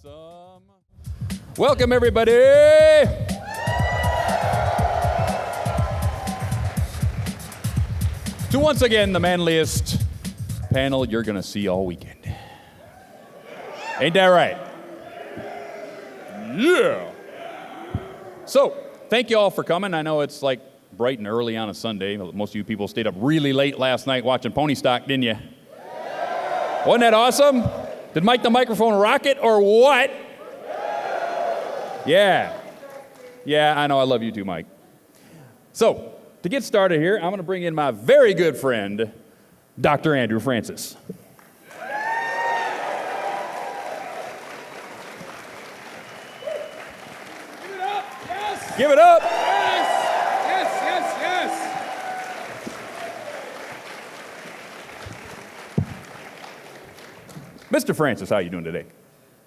Awesome. Welcome, everybody. To once again, the manliest panel you're going to see all weekend. Ain't that right? Yeah. So, thank you all for coming. I know it's like bright and early on a Sunday. Most of you people stayed up really late last night watching Pony Stock, didn't you? Wasn't that awesome? Did Mike the microphone rock it or what? Yeah. Yeah, I know. I love you too, Mike. So, to get started here, I'm going to bring in my very good friend, Dr. Andrew Francis. Give it up, yes! Give it up! Yes! Yes, yes, yes! Mr. Francis, how are you doing today?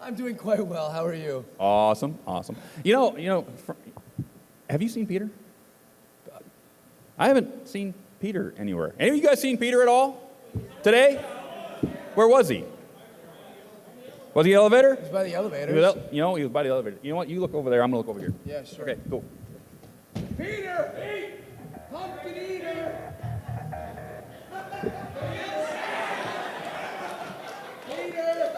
I'm doing quite well. How are you? Awesome, awesome. You know, have you seen Peter? I haven't seen Peter anywhere. Any of you guys seen Peter at all today? Where was he? Was he in the elevator? He's by the elevator. He was by the elevator. You know what? You look over there. I'm going to look over here. Yeah, sure. Okay, go. Peter, eat! Pumpkin eater! Peter!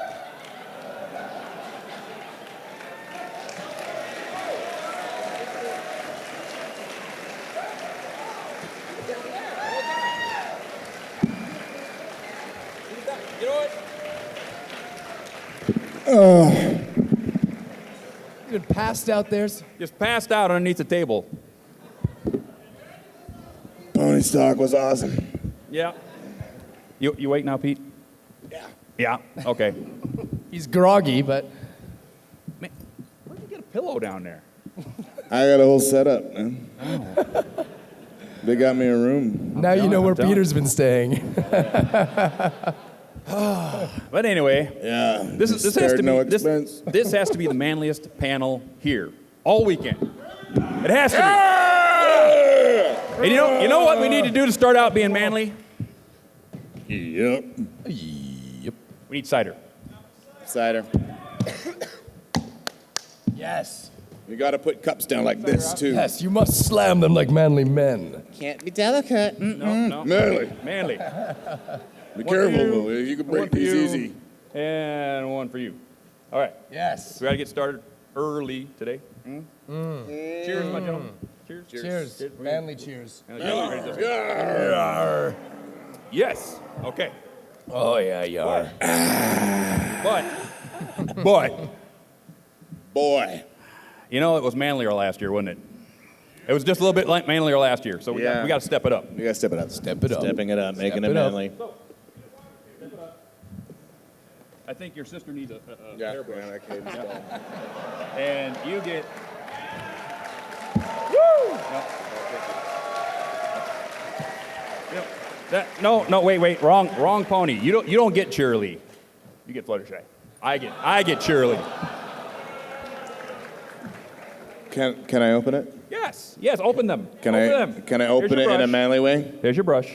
You know what? You've been passed out there. Just passed out underneath the table. Pony Stock was awesome. Yeah. You awake now, Pete? Yeah. Yeah. Okay. He's groggy, but Man, where'd you get a pillow down there? I got a whole setup, man. Oh. They got me a room. now you know where telling. Peter's been staying. But anyway, Yeah. this has spared to no be expense. this has to be the manliest panel here all weekend. It has to be. And you know what we need to do to start out being manly? Yep. We need cider. Cider. Yes. You got to put cups down like this too. Yes, you must slam them like manly men. Can't be delicate. No. Manly. Manly. Be One careful, for you, though. You can one break for these you, easy. And one for you. All right. Yes. We got to get started early today. Cheers, my gentlemen. Cheers. Cheers. Manly cheers. And ready to- Yes. Okay. Oh, yeah, you are. But, Boy. you know, it was manlier last year, wasn't it? It was just a little bit like manlier last year, so we got to step it up. You got to step it up. Step it up. Stepping it up, making Step it it up. manly. I think your sister needs a Yeah. hairbrush. Man, I can't stop. And you get... Woo! No, wait, wrong pony. You don't get Cheerly. You get Fluttershy. I get Cheerly. Can I open it? Yes, open them. Can open I them. can I Here's open your it in a brush. manly way? Here's your brush.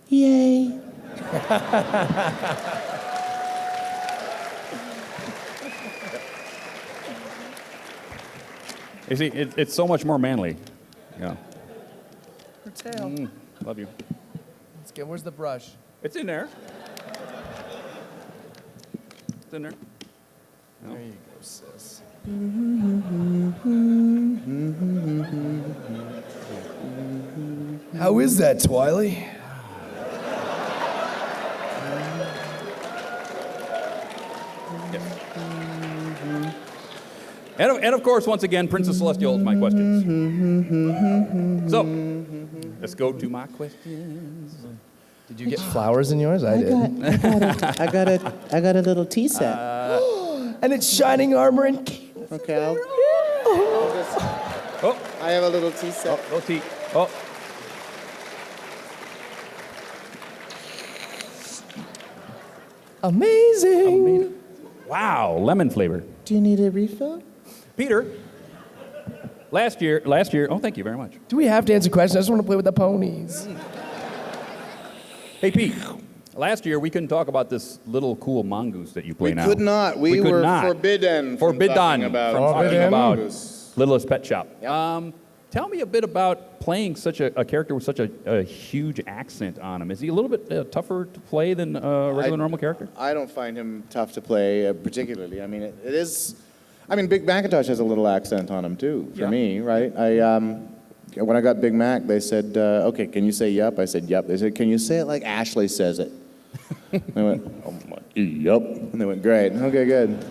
Yay. You see, it's so much more manly. Yeah. Her tail. Love you. Let's get, where's the brush? It's in there. It's in there. There you go, sis. How is that, Twiley? And of course, once again, Princess Celestial is my questions. So, let's go to my questions. Did you get flowers in yours? I did. I got a little tea set. And it's shining armor and Okay, Oh, I have a little tea set. oh, tea. Oh, amazing. wow, lemon flavor. Do you need a refill? Peter, last year, oh, thank you very much. Do we have to answer questions? I just want to play with the ponies. Hey, Pete, last year we couldn't talk about this little cool mongoose that you play We now. could not. We could were not. forbidden from Forbidden talking from about talking about mongoose. Littlest Pet Shop. Tell me a bit about playing such a character with such a huge accent on him. Is he a little bit tougher to play than a regular normal character? I don't find him tough to play particularly. I mean, it is. I mean, Big Macintosh has a little accent on him too. For me, right? When I got Big Mac, they said, "Okay, can you say yup?" I said yup. They said, "Can you say it like Ashley says it?" I went, "Oh my, yup," and they went, "Great, okay, good."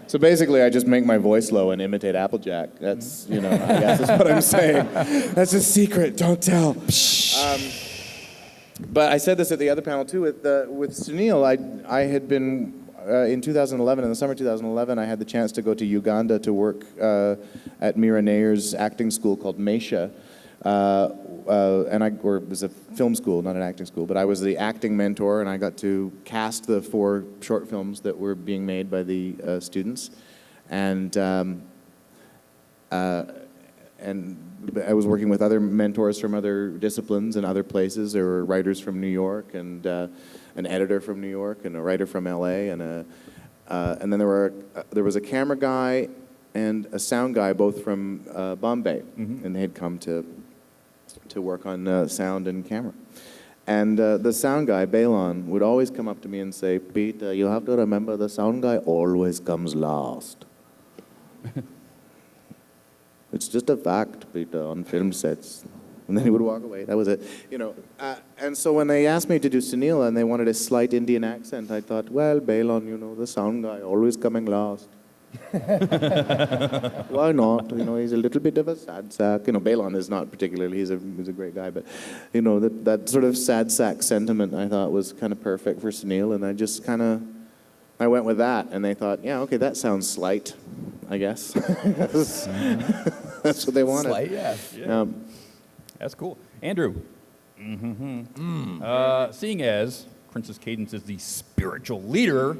So basically, I just make my voice low and imitate Applejack. That's, I guess that's what I'm saying. That's a secret. Don't tell. But I said this at the other panel too. With Sunil, I had been in 2011, in the summer 2011, I had the chance to go to Uganda to work at Mira Nayer's acting school called Meisha. Or it was a film school, not an acting school, but I was the acting mentor, and I got to cast the 4 short films that were being made by the students, and I was working with other mentors from other disciplines and other places. There were writers from New York, and an editor from New York, and a writer from LA, and then there was a camera guy and a sound guy, both from Bombay, and they had come to work on sound and camera. And the sound guy, Balon, would always come up to me and say, "Pete, you have to remember the sound guy always comes last." It's just a fact, Pete, on film sets. And then he would walk away. That was it. And so when they asked me to do Sunil and they wanted a slight Indian accent, I thought, well, Balon, the sound guy, always coming last. Why not? He's a little bit of a sad sack. Balon is not particularly, he's a great guy, but, that sort of sad sack sentiment I thought was kind of perfect for Sunil, and I just I went with that, and they thought, yeah, okay, that sounds slight, I guess. That's what they wanted. Slight, yeah. That's cool. Andrew, seeing as Princess Cadence is the spiritual leader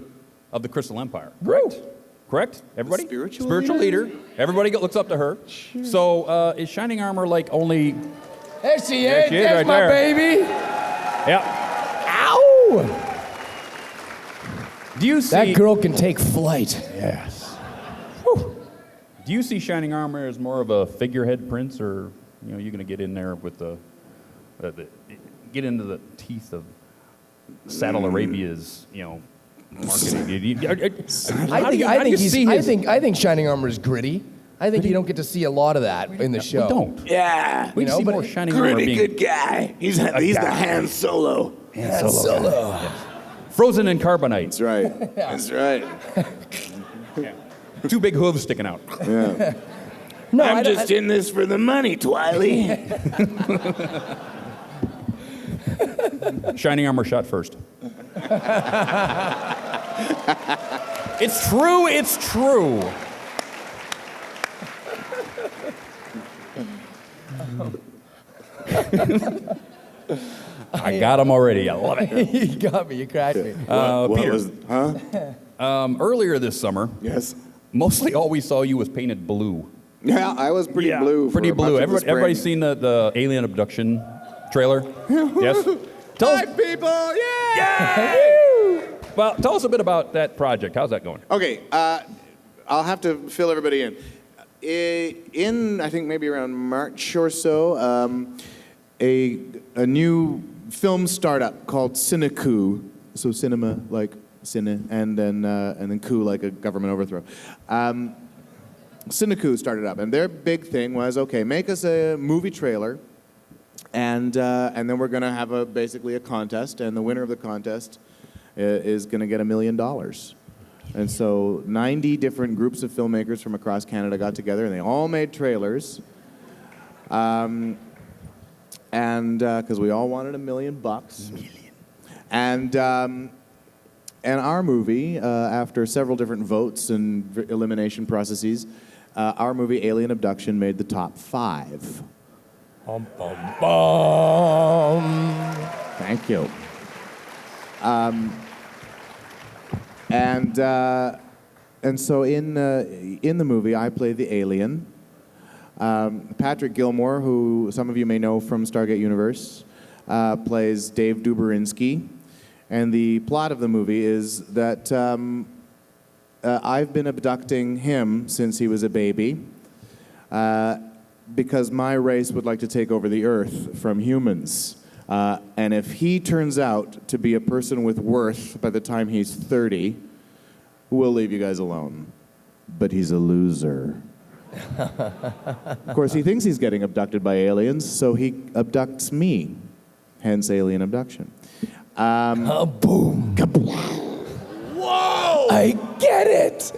of the Crystal Empire, correct? Correct? Everybody? Spiritual leader. Everybody looks up to her. Sure. So is Shining Armor like only... There she is. There she is, There's right my there. baby. Yeah. Ow! Do you see... That girl can take flight. Yes. Whew. Do you see Shining Armor as more of a figurehead prince, or you're going to get in there with get into the teeth of Saddle Arabia's, marketing? I think Shining Armor is gritty. I think you don't get to see a lot of that in the show. We don't. Yeah. We see more Shining Armor Pretty being good guy. He's the Han Solo. Solo. frozen in carbonite. That's right. That's right. Yeah. 2 big hooves sticking out. Yeah. No, I'm just in this for the money, Twiley. Shining Armor shot first. It's true, it's true. I got him already. I love it. You got me. You cracked me. Peter, earlier this summer, Yes. mostly all we saw you was painted blue. Yeah, I was pretty blue. For Pretty much blue. of the spring. Everybody's seen the alien abduction trailer? Yes? Tell us, people! Yay! well, tell us a bit about that project. How's that going? Okay, I'll have to fill everybody in. In I think maybe around March or so, a new film startup called Cinecoup, so cinema like cine, and then coup like a government overthrow. Cinecoup started up, and their big thing was, okay, make us a movie trailer, and then we're going to have basically a contest, and the winner of the contest is going to get $1 million. And so 90 different groups of filmmakers from across Canada got together, and they all made trailers. And because we all wanted $1 million. And our movie, after several different votes and elimination processes, our movie Alien Abduction made the top 5. Bum, bum, bum. Thank you. And so in the movie, I play the alien. Patrick Gilmore, who some of you may know from Stargate Universe, plays Dave Duberinsky. And the plot of the movie is that I've been abducting him since he was a baby because my race would like to take over the Earth from humans. And if he turns out to be a person with worth by the time he's 30, we'll leave you guys alone. But he's a loser. Of course, he thinks he's getting abducted by aliens, so he abducts me. Hence, alien abduction. Boom. Whoa! I get it.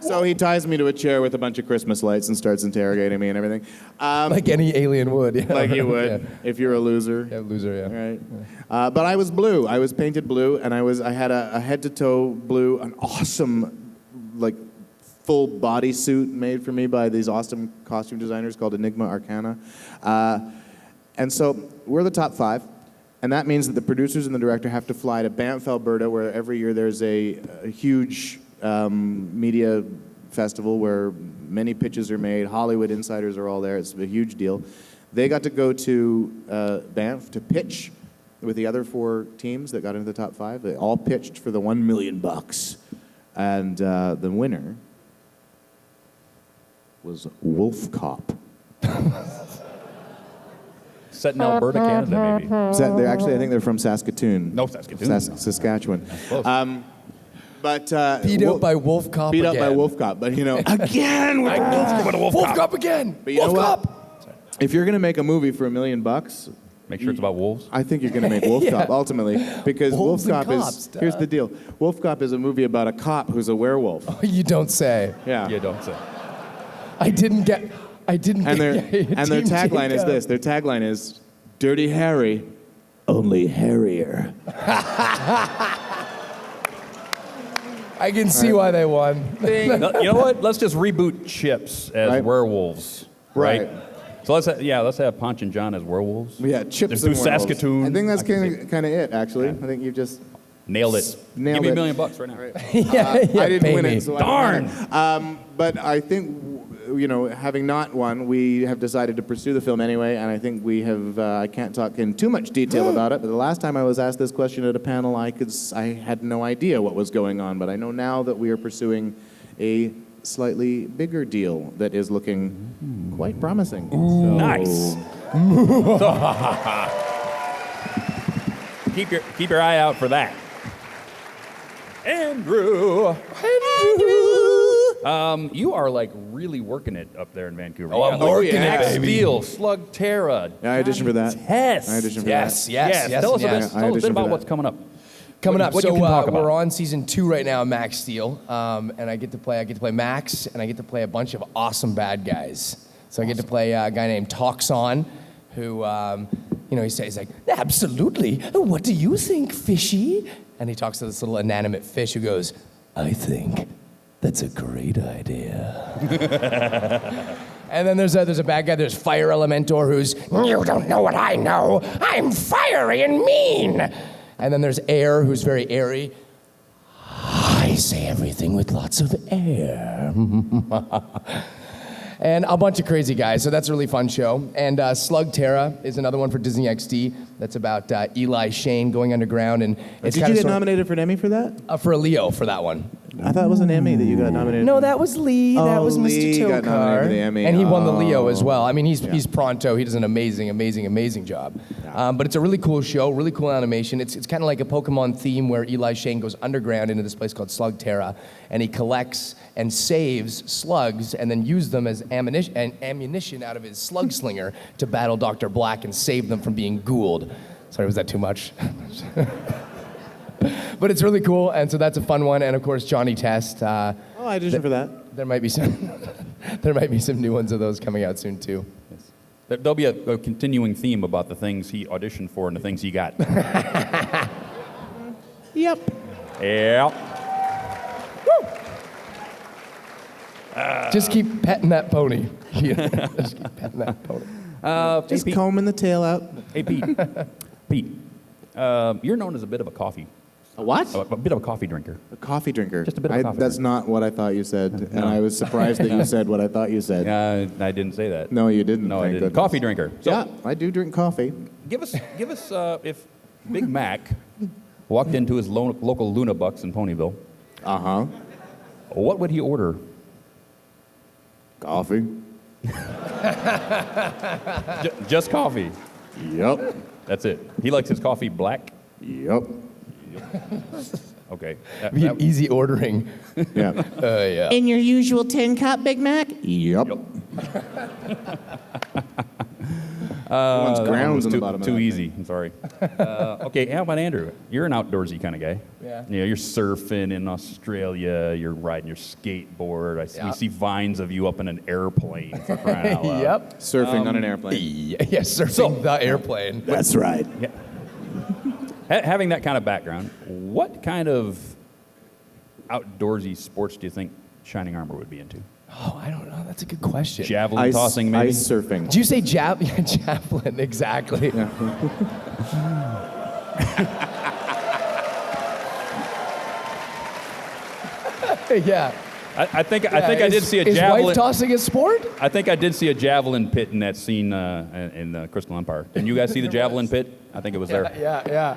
So he ties me to a chair with a bunch of Christmas lights and starts interrogating me and everything. Like any alien would. Yeah. Like you would, Yeah. if you're a loser. Yeah, loser, yeah. Right. But I was blue. I was painted blue, and I had a head-to-toe blue, an awesome, like, full bodysuit made for me by these awesome costume designers called Enigma Arcana. And so we're the top 5, and that means that the producers and the director have to fly to Banff, Alberta, where every year there's a huge media festival where many pitches are made. Hollywood insiders are all there. It's a huge deal. They got to go to Banff to pitch with the other 4 teams that got into the top 5. They all pitched for the $1 million. And the winner was Wolf Cop. Set in Alberta, Canada, maybe. They're actually, I think they're from Saskatoon. No, Saskatoon. Saskatchewan. Close. But Beat out by Wolf Cop beat again. up by Wolf Cop. But you know, Again, with Wolf Wolf Cop. Cop again. But you know Wolf what? Cop. If you're gonna make a movie for $1 million, Make sure it's about wolves. I think you're gonna make Wolf Cop ultimately, because Wolves Wolf and Cop cops, is. Here's the deal: Wolf Cop is a movie about a cop who's a werewolf. You don't say. Yeah. You don't say. I didn't get. And their tagline is this. Their tagline is, "Dirty Harry, only hairier." I can see why they won. You know what? Let's just reboot Chips as Right. werewolves. Right. Right. So let's have Ponch and John as werewolves. Yeah, Chips Just and do werewolves. Saskatoon. I think that's I can kind of it, actually. I think you just Nailed it. Nailed Give me it. $1 million right now. yeah, I didn't pay win me. it, so I Darn. don't know. But I think, you know, having not won, we have decided to pursue the film anyway, and I think we have. I can't talk in too much detail about it, but the last time I was asked this question at a panel, I had no idea what was going on, but I know now that we are pursuing a slightly bigger deal that is looking quite promising. Nice. Keep your eye out for that. Andrew. You are like really working it up there in Vancouver. Oh, I'm You got, working it, Max baby. Steel, Slug Terra. Yeah, I auditioned for that. Tess. I auditioned for Yes, that. yes, yes. Tell us, yes. tell us a bit auditioned for about that. what's coming up. Coming up, What so you can talk about. we're on season 2 right now, Max Steel, and I get to play Max, and I get to play a bunch of awesome bad guys. So I get to play a guy named Toxon, who, he says like, absolutely. What do you think, fishy? And he talks to this little inanimate fish who goes, I think that's a great idea. And then there's a bad guy. There's Fire Elementor, who's, you don't know what I know. I'm fiery and mean. And then there's Air, who's very airy. I say everything with lots of air. And a bunch of crazy guys, so that's a really fun show. And Slug Terra is another one for Disney XD. That's about Eli Shane going underground, and it's Did you kind get of nominated for an Emmy for that? for a Leo for that one. I thought it was an Emmy that you got nominated No, for. that was Lee. That Oh, was Lee Mr. got nominated for the Emmy. And he won the Leo Oh. as well. I mean, he's pronto. He does an amazing job. But it's a really cool show, really cool animation. It's kind of like a Pokemon theme where Eli Shane goes underground into this place called Slug Terra, and he collects and saves slugs and then uses them as ammunition out of his slug slinger to battle Dr. Black and save them from being ghouled. Sorry, was that too much? But it's really cool, and so that's a fun one. And of course, Johnny Test. I auditioned for that. There might be some new ones of those coming out soon too. There'll be a continuing theme about the things he auditioned for and the things he got. Yep. Yeah. Just keep petting that pony. Just keep petting that pony. Just Pete. combing the tail out. Hey, Pete. Pete, you're known as a bit of a coffee A what? A bit of a coffee drinker. A coffee drinker. Just a bit of a coffee That's drinker. not what I thought you said, and I was surprised that you said what I thought you said. I didn't say that. No, you didn't. No, I thank didn't. goodness. Coffee drinker. So Yeah, I do drink coffee. give us if Big Mac walked into his local Luna Bucks in Ponyville, Uh-huh. what would he order? Coffee. Just coffee. Yep. That's it. He likes his coffee black. Yep. Okay. Be easy ordering. Yeah. Yeah. In your usual tin cup, Big Mac? Yep. One's grounds in the too, bottom of too that easy. I'm sorry. Okay, how about Andrew? You're an outdoorsy kind of guy. Yeah. You know, you're surfing in Australia. You're riding your skateboard. We Yeah. see vines of you up in an airplane. For crying out loud. Yep. Surfing on an airplane. Yeah, surfing the airplane. That's right. Yeah. Having that kind of background, what kind of outdoorsy sports do you think Shining Armor would be into? Oh, I don't know. That's a good question. Javelin tossing, maybe? Ice surfing. Did you say javelin? Exactly. Yeah. I think I did see a Is javelin. wife tossing a sport? I think I did see a javelin pit in that scene in Crystal Empire. Didn't you guys see the javelin pit? I think it was there. Yeah.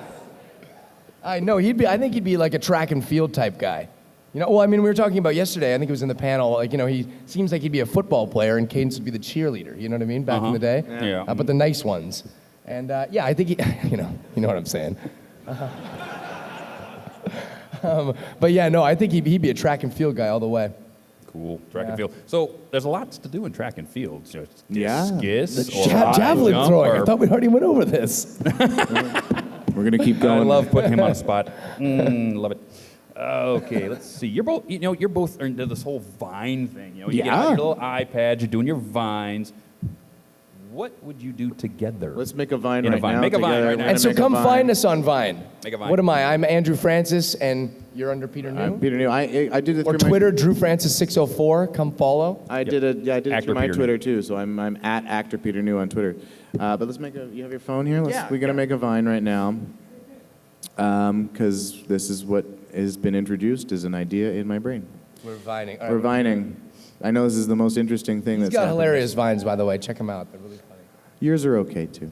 I know. I think he'd be like a track and field type guy. You know, well, I mean, we were talking about yesterday, I think it was in the panel, like, you know, he seems like he'd be a football player and Cadence would be the cheerleader, you know what I mean, back in the day? Yeah. But the nice ones. And, yeah, I think he, you know what I'm saying. But yeah, no, I think he'd be a track and field guy all the way. Cool. Track and field. So there's lots to do in track and field. Just Yeah. discus or Javelin jump throwing. or- I thought we already went over this. We're going to keep I going. love putting him on the spot. Love it. Okay, let's see. You're both are into this whole Vine thing. You know, you get out Yeah. your little iPads, you're doing your Vines. What would you do together? Let's make a Vine In a right Vine. now. Make a Vine together. right now. We're And gonna so make a come Vine. find us on Vine. Make a Vine. What am I? I'm Andrew Francis, and you're under Peter New. I'm Peter New. I did it Or through Twitter, Drew Francis 604. Come follow. I did it Actor through my Peter Twitter New. too. So I'm at actor Peter New on Twitter. But let's make a. You have your phone here. We're gonna make a Vine right now. Because this is what has been introduced as an idea in my brain. We're vining. All We're right, vining. I know this is the most interesting thing He's that's got happened. hilarious vines, by the way. Check them out. They're really funny. Yours are okay too.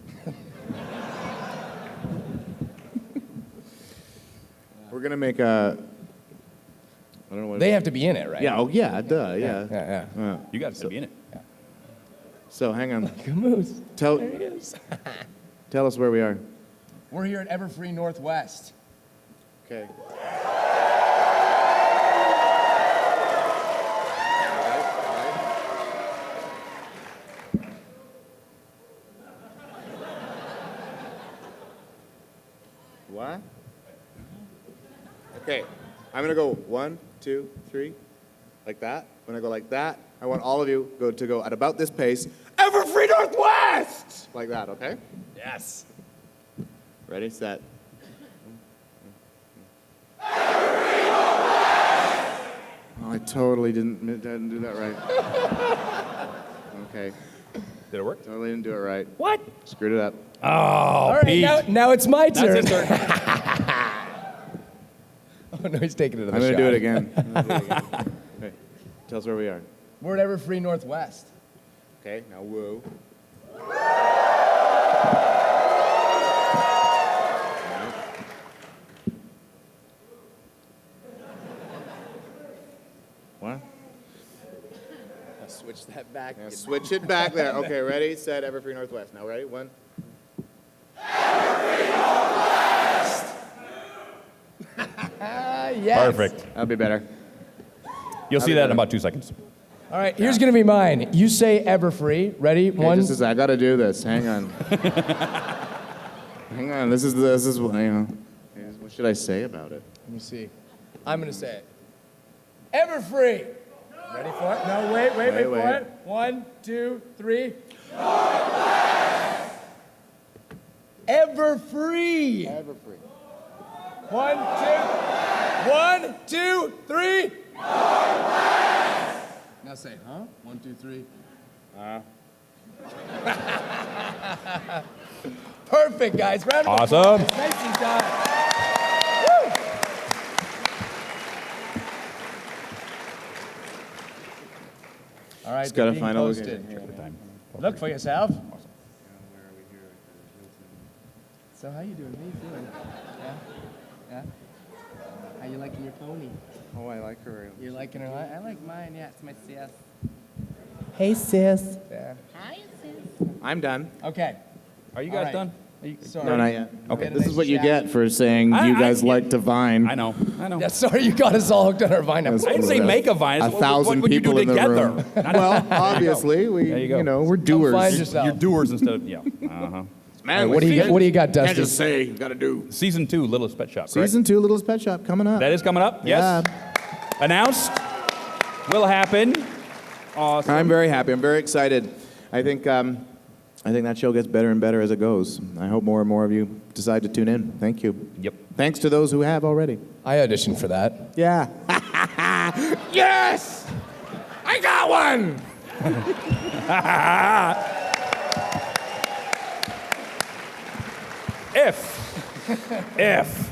We're gonna make a. I don't know what. They have to be in it, right? Yeah. Oh yeah. Duh. Yeah. Yeah. You guys to be in it. So hang on. Good moves. Tell us where we are. We're here at Everfree Northwest. Okay. What? Okay, I'm gonna go 1, 2, 3, like that. When I go like that, I want all of you to go at about this pace. Everfree Northwest! Like that, okay? Yes. Ready, set. Oh, I totally didn't do that right. Okay, Did it work? totally didn't do it right. What? Screwed it up. Oh, All right, Pete. now it's my That's turn. his turn. Oh, no, he's taking another I'm gonna shot. do it again. Okay, tell us where we are. We're at Everfree Northwest. Okay, now whoa. What? Switch that back. Now switch it back there. Okay, ready, set, Everfree Northwest. Now ready, 1. Yes. Perfect. That'll be better. You'll see that in about 2 seconds. All right, here's going to be mine. You say Everfree. Ready? Okay, One. just a sec, I gotta do this. Hang on. Hang on. This is what what should I say about it? Let me see. I'm going to say it. Everfree. Ready for it? No, wait for wait. it. 1, 2, 3. Everfree. Everfree. 1, 2, 3. Now say, huh? 1, 2, 3. Perfect, guys. Round of Awesome. applause. Nicely done. Woo! right. Just gotta being find a posted. location. Look for yourself. So how you doing? How you feeling? Yeah? Yeah? How you liking your pony? Oh, I like her. You liking her? I like mine, yeah. It's my sis. Hey, sis. Yeah. I'm done. Okay. Are you guys All right. done? Sorry. No, not yet. Okay. Had a This is nice what you chat. get for saying I- you guys I- like to vine. I know. Yeah, sorry, you got us all hooked on our vine. That's I didn't say make a vine. I said, 1,000 what would you do people in the together? room. Well, obviously, we, There you go. we're doers. find yourself. You're doers instead of, yeah. Uh-huh. Man, What do you got, Can't Dusty? just say, gotta do. Season 2, Littlest Pet Shop, correct? Season 2, Littlest Pet Shop, coming up. That is coming up, yes. Announced. Will happen. Awesome. I'm very happy. I'm very excited. I think that show gets better and better as it goes. I hope more and more of you decide to tune in. Thank you. Yep. Thanks to those who have already. I auditioned for that. Yeah. Yes! I got one! If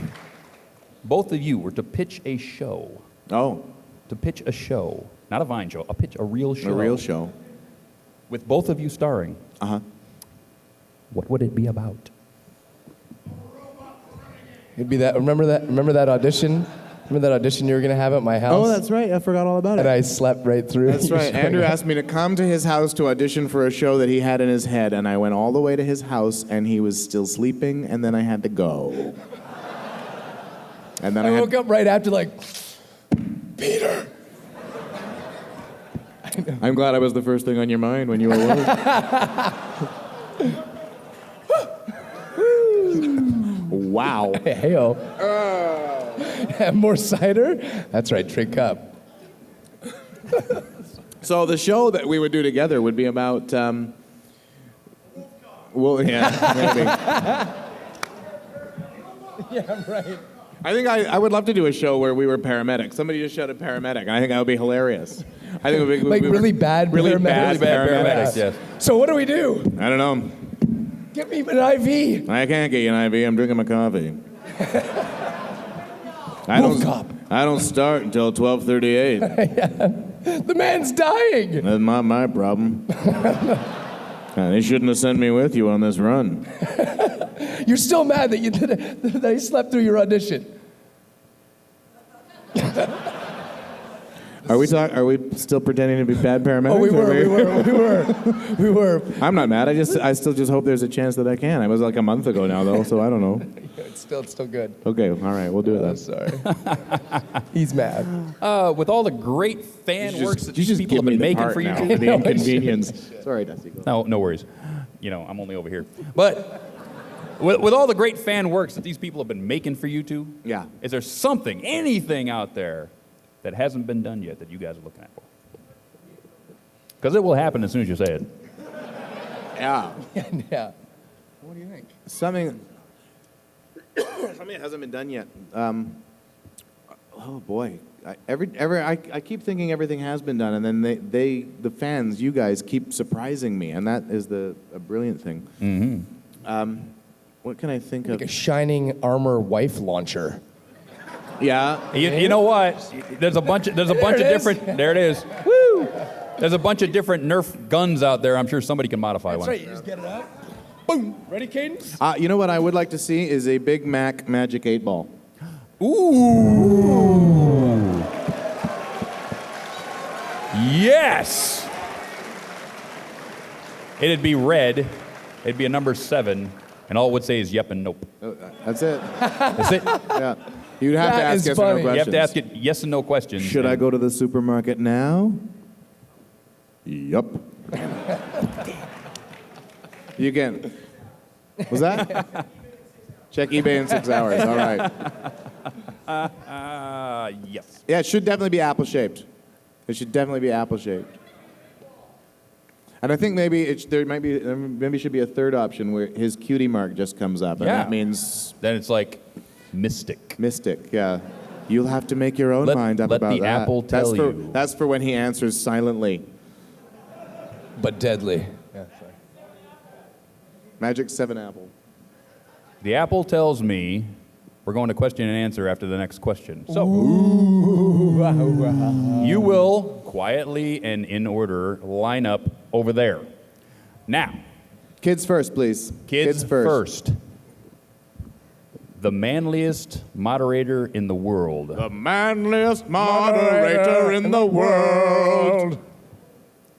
both of you were to pitch a show, Oh, not a Vine show, a real show. a real show. With both of you starring, Uh-huh. what would it be about? It'd be that. Remember that audition? Remember that audition you were gonna have at my house? Oh, that's right. I forgot all about And it. I slept right through. That's right. Andrew asked me to come to his house to audition for a show that he had in his head, and I went all the way to his house, and he was still sleeping, and then I had to go. And then I I woke had, up right after, like, Peter. I'm glad I was the first thing on your mind when you awoke. Wow. Hey-o. Have more cider? That's right, Trey Cup. So the show that we would do together would be about, well, yeah, maybe. Yeah, right. I think I would love to do a show where we were paramedics. Somebody just shouted paramedic. I think that would be hilarious. I think it would be Like really bad really paramedics. bad paramedics. yes. So what do we do? I don't know. Get me an IV. I can't get you an IV. I'm drinking my coffee. I don't start until 12:38. The man's dying. That's not my problem. They shouldn't have sent me with you on this run. You're still mad that that I slept through your audition. Are we still pretending to be bad paramedics? Oh, we were. I'm not mad. I still just hope there's a chance that I can. It was like a month ago now, though, so I don't know. It's still good. Okay, all right, we'll do it then. Sorry. He's mad. With all the great fan works that You these just people give have me been the making part for you now two. for the inconvenience. Sorry, Dusty. Go. No worries. I'm only over here. But with all the great fan works that these people have been making for you two, Yeah. is there something, anything out there that hasn't been done yet that you guys are looking at for? Because it will happen as soon as you say it. Yeah. Yeah. What do you think? Something that hasn't been done yet. Oh boy, I keep thinking everything has been done, and then the fans, you guys, keep surprising me, and that is a brilliant thing. Mm-hmm. What can I think Like of? a shining armor wife launcher. Yeah. You know what? There's a bunch of different. There it is. Woo! There's a bunch of different Nerf guns out there. I'm sure somebody can modify one. You just get it up. Boom. Ready, Cadence? You know what I would like to see is a Big Mac Magic 8-Ball. Ooh. Yes. It'd be red. It'd be a number 7, and all it would say is yep and nope. That's it. That's it. Yeah. You'd have to That ask is yes or no funny. You questions. You have to ask it yes and no questions. Should I go to the supermarket now? Yup. You can. Was that? Check eBay in 6 hours. All right. Yes. Yeah, it should definitely be apple-shaped. It should definitely be apple-shaped. And I think maybe maybe should be a third option where his cutie mark just comes up, and Yeah. that means Then it's like mystic. mystic. Yeah. You'll have to make your own Let- mind up let about the that. apple tell you. That's for when he answers silently. But deadly. Magic 7 apple. The apple tells me we're going to question and answer after the next question. So you will quietly and in order line up over there. Now, Kids first, please. kids first. The manliest moderator in the world. The manliest moderator in the world.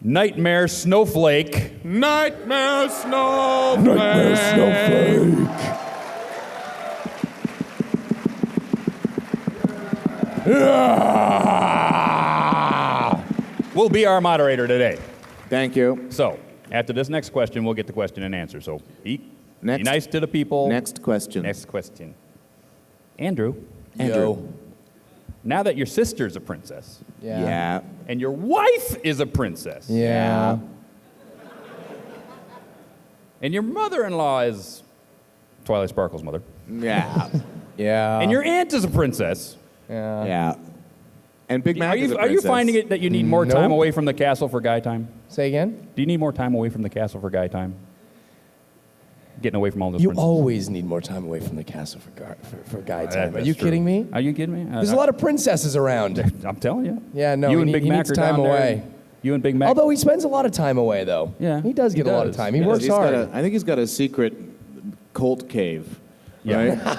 Nightmare Snowflake. Nightmare Snowflake. Will be our moderator today. Thank you. So, after this next question, we'll get the question and answer. So, be Next. nice to the people. Next question. Next question. Andrew, Yo. now that your sister's a princess Yeah. and your wife is a princess Yeah. and your mother-in-law is Twilight Sparkle's mother Yeah. Yeah. and your aunt is a princess, Yeah. Yeah. And Big Mac are is a you princess. finding it that you need more time Nope. away from the castle for guy time? Say again? Do you need more time away from the castle for guy time? Getting away from all those You princesses. always need more time away from the castle for guy time. Are That's you true. kidding me? Are you kidding me? There's a lot of princesses around. I'm telling you. Yeah, no, You he and Big he Mac needs are time down there. away. You and Big Mac. Although he spends a lot of time away, though. Yeah, He does he get a lot of does. time. He Yeah. works He's got hard. I think he's got a secret cult cave. Yeah.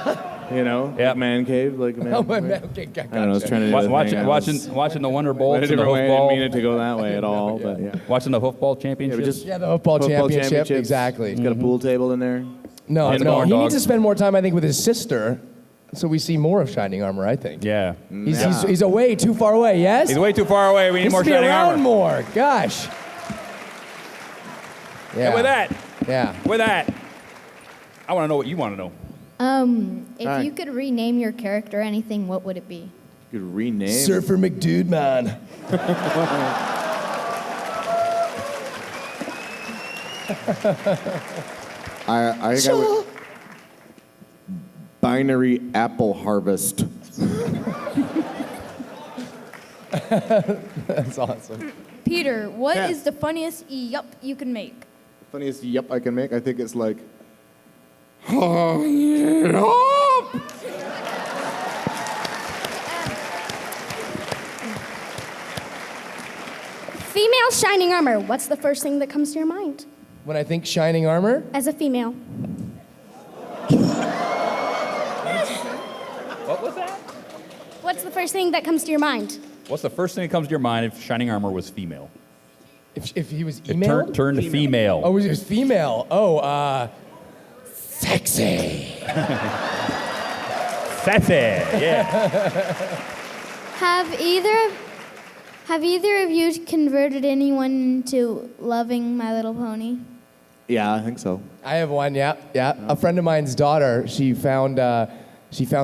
Right? You know? Yeah. Man cave? Like a man. Oh, my man. Okay, I don't know. I was trying to do the Watching, thing. I watching, was- watching the Wonder Went Bolts a and the different way. I didn't mean hoofball. it to go that way at all. But yeah. Watching the hoofball Yeah, championship. but just Yeah, the football championship. Exactly. He's got a pool table in there. No, And the no. barn He dog. needs to spend more time, I think, with his sister, so we see more of Shining Armor, I think. Yeah. He's away, too far away, yes? He's way too far away. We need Needs more to be shining around armor. more. Gosh. Yeah. And with that, Yeah. I want to know what you want to know. If Hi. you could rename your character anything, what would it be? You could rename. Surfer McDude, man. I think I would. Binary apple harvest. That's awesome. Peter, what is Yeah. the funniest yup you can make? Funniest yep I can make. I think it's like. Female shining armor. What's the first thing that comes to your mind? When I think Shining Armor, As a female. What was that? What's the first thing that comes to your mind? What's the first thing that comes to your mind if shining armor was female? if he was It email? turned to female. Oh, he was female. Oh, sexy. Sassy. Yeah. Have either of you converted anyone into loving My Little Pony? Yeah, I think so. I have one. Yeah. A friend of mine's daughter. She found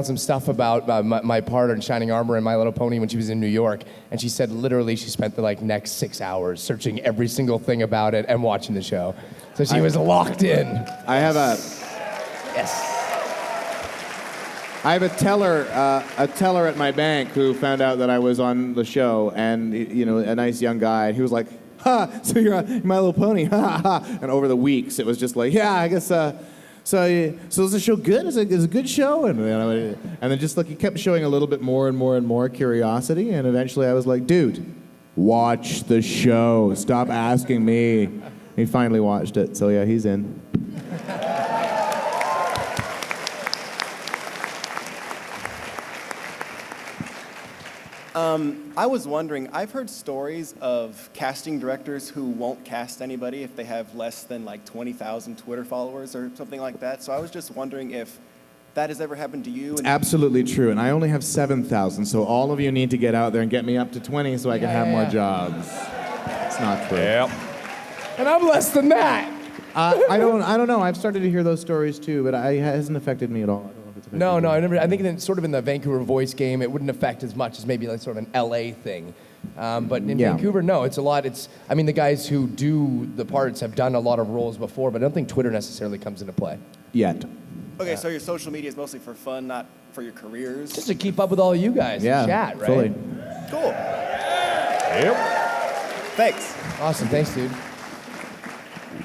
some stuff about my part in Shining Armor and My Little Pony when she was in New York, and she said literally she spent the next 6 hours searching every single thing about it and watching the show. So she was locked in. I have a. Yes. I have a teller at my bank who found out that I was on the show, and a nice young guy. And he was like, "Ha! So you're on My Little Pony, ha ha!" And over the weeks, it was just like, "Yeah, I guess." So is the show good? Is it a good show? And then just he kept showing a little bit more and more and more curiosity, and eventually I was like, "Dude, watch the show. Stop asking me." He finally watched it, so yeah, he's in. I was wondering, I've heard stories of casting directors who won't cast anybody if they have less than 20,000 Twitter followers or something like that. So I was just wondering if that has ever happened to you. And Absolutely true, and I only have 7,000, so all of you need to get out there and get me up to 20 so I can have more jobs. It's not true. Yep. And I'm less than that. I don't know. I've started to hear those stories too, but it hasn't affected me at all. I don't know if it's affected No, you. I never. I think that sort of in the Vancouver voice game, it wouldn't affect as much as maybe sort of an LA thing. But in Yeah. Vancouver, no, it's a lot. The guys who do the parts have done a lot of roles before, but I don't think Twitter necessarily comes into play. Yet. okay, so your social media is mostly for fun, not for your careers. Just to keep up with all of you guys Yeah. and chat, right? Fully. Cool. Yep. Thanks. Awesome, thanks, dude.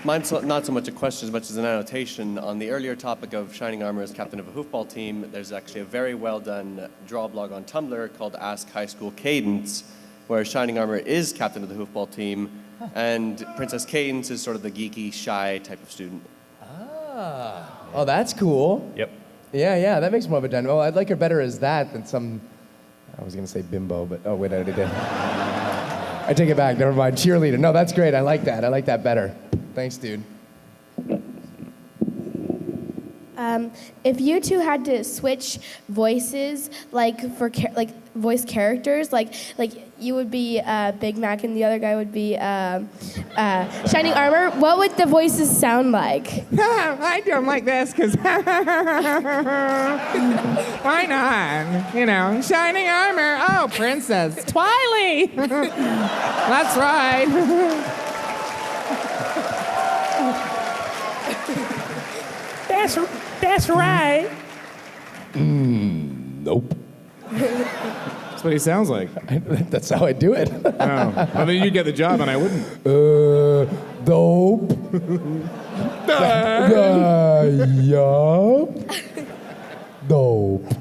Mine's not so much a question as much as an annotation. On the earlier topic of Shining Armor as captain of a hoofball team, there's actually a very well done draw blog on Tumblr called Ask High School Cadence, where Shining Armor is captain of the hoofball team, and Princess Cadence is sort of the geeky, shy type of student. Oh, that's cool. Yep. Yeah, that makes more of a dynamic. Oh, I'd like her better as that than some, I was going to say bimbo, but oh, wait, I already did. I take it back, never mind, cheerleader. No, that's great, I like that better. Thanks, dude. If you two had to switch voices, like for voice characters, like you would be Big Mac and the other guy would be Shining Armor, what would the voices sound like? I do them like this because why not? You know, Shining Armor. Oh, Princess Twily. That's right. That's right. Nope. That's what he sounds like. That's how I do it. Oh. Well, then you get the job, and I wouldn't. Dope. Yup. Dope.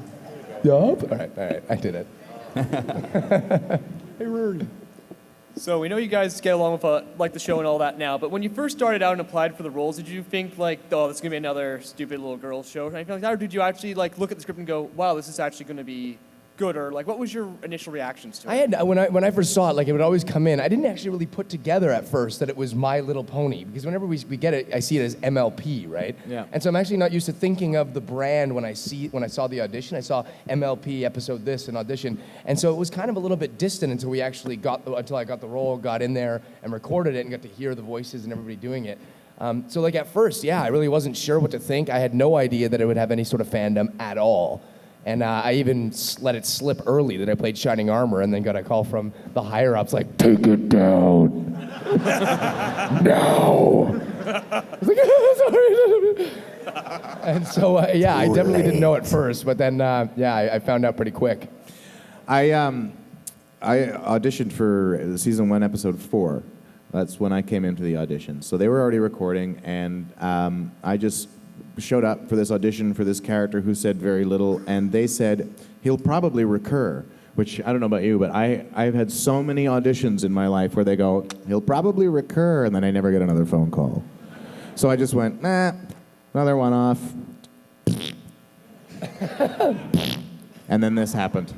Yup. All right, I did it. Hey, Rory. So we know you guys get along with like the show and all that now, but when you first started out and applied for the roles, did you think like, oh, this is gonna be another stupid little girl show or anything like that, or did you actually like look at the script and go, wow, this is actually gonna be good, or like what was your initial reactions to it? I had when I first saw it, like it would always come in. I didn't actually really put together at first that it was My Little Pony, because whenever we get it, I see it as MLP, right? Yeah. And so I'm actually not used to thinking of the brand when I saw the audition. I saw MLP episode this and audition, and so it was kind of a little bit distant until I got the role, got in there and recorded it, and got to hear the voices and everybody doing it. So like at first, yeah, I really wasn't sure what to think. I had no idea that it would have any sort of fandom at all. And I even let it slip early that I played Shining Armor, and then got a call from the higher-ups like, take it down. No. I was like, sorry. And so, yeah, I definitely didn't know at first, but then, yeah, I found out pretty quick. I auditioned for season 1, episode 4. That's when I came into the audition. So they were already recording, and I just showed up for this audition for this character who said very little, and they said, he'll probably recur, which I don't know about you, but I've had so many auditions in my life where they go, he'll probably recur, and then I never get another phone call. So I just went, nah, another one off. And then this happened.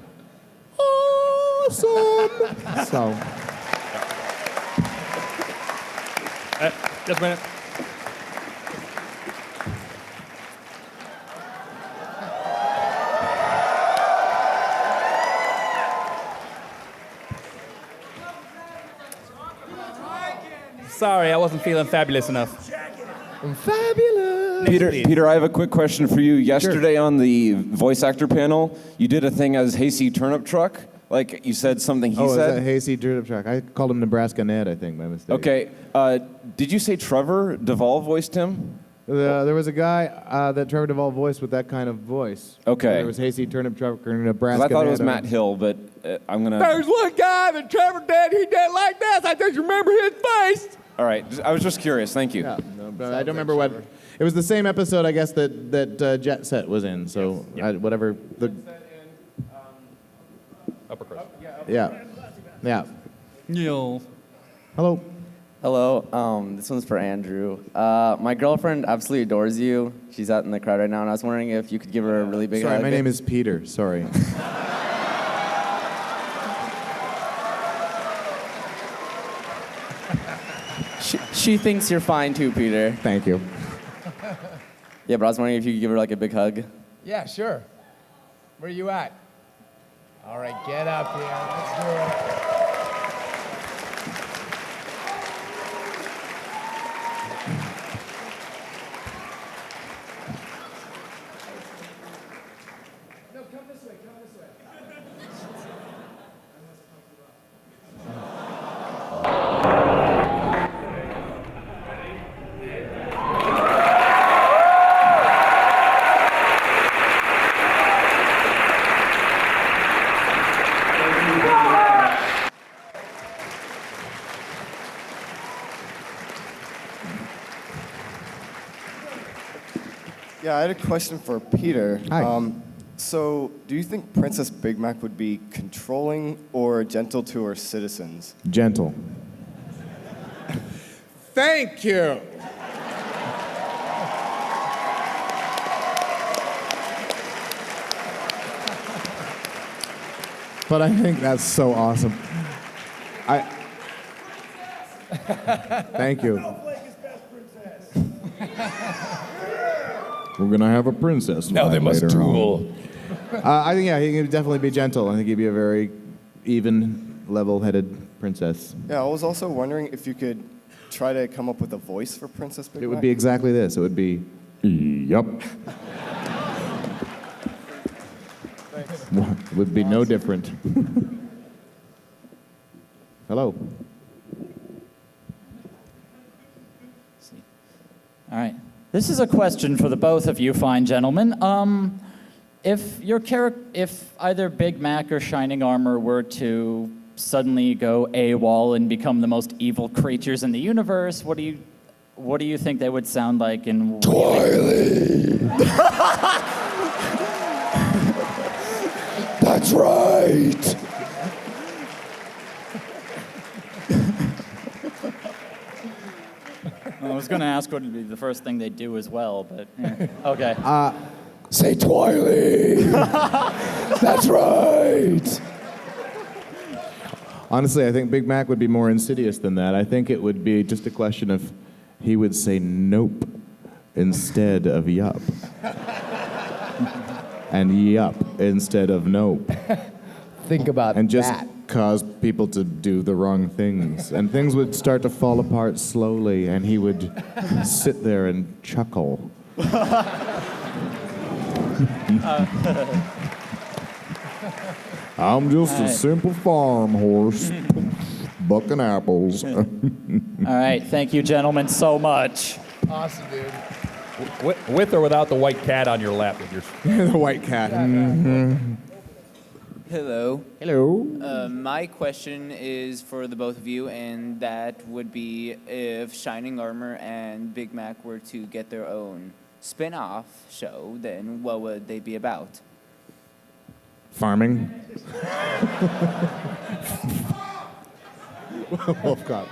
Awesome! So. Just a minute. Sorry, I wasn't feeling fabulous enough. Fabulous! Peter, I have a quick question for you. Yesterday on the voice actor panel, you did a thing as Hasty Turnip Truck. Like, you said something he said. Oh, is that Hasty Turnip Truck? I called him Nebraska Ned, I think, by mistake. Okay. Did you say Trevor Duvall voiced him? There was a guy that Trevor Duvall voiced with that kind of voice. Okay. There was Hasty Turnip Truck or Nebraska I thought Ned. it was Matt Hill, but I'm going to... There's one guy that Trevor did. He did like this. I just remember his face. All right. I was just curious. Thank you. Yeah, no, but I don't remember what... It was the same episode, I guess, that Jet Set was in. So whatever... Upper crust. Yeah. Yeah. Yo. Hello. Hello. This one's for Andrew. My girlfriend absolutely adores you. She's out in the crowd right now, and I was wondering if you could give her a really big hug. Sorry, my name is Peter. Sorry. She thinks you're fine too, Peter. Thank you. Yeah, but I was wondering if you could give her like a big hug. Yeah, sure. Where are you at? All right, get up here. Let's do it. Yeah, I had a question for Peter. Hi. So, do you think Princess Big Mac would be controlling or gentle to her citizens? Gentle. Thank you. But I think that's so awesome. Thank you. We're gonna have a princess. Now they must later on. duel. I think he would definitely be gentle. I think he'd be a very even, level-headed princess. Yeah, I was also wondering if you could try to come up with a voice for Princess Big Mac. It would be exactly this. It would be, yup. It would be no different. Hello. All right. This is a question for the both of you fine gentlemen. If either Big Mac or Shining Armor were to suddenly go AWOL and become the most evil creatures in the universe, what do you think they would sound like? And That's right. I was going to ask what would be the first thing they'd do as well, but yeah. Okay. Say Twilight. That's right. Honestly, I think Big Mac would be more insidious than that. I think it would be just a question of he would say nope instead of yup. And yup instead of nope. Think about and just that. cause people to do the wrong things. And things would start to fall apart slowly, and he would sit there and chuckle. I'm just a simple farm horse, bucking apples. All right. Thank you, gentlemen, so much. Awesome, dude. With or without the white cat on your lap? With your the white cat. Mm-hmm. Hello. Hello. My question is for the both of you, and that would be if Shining Armor and Big Mac were to get their own spin-off show, then what would they be about? Farming. Wolf cop.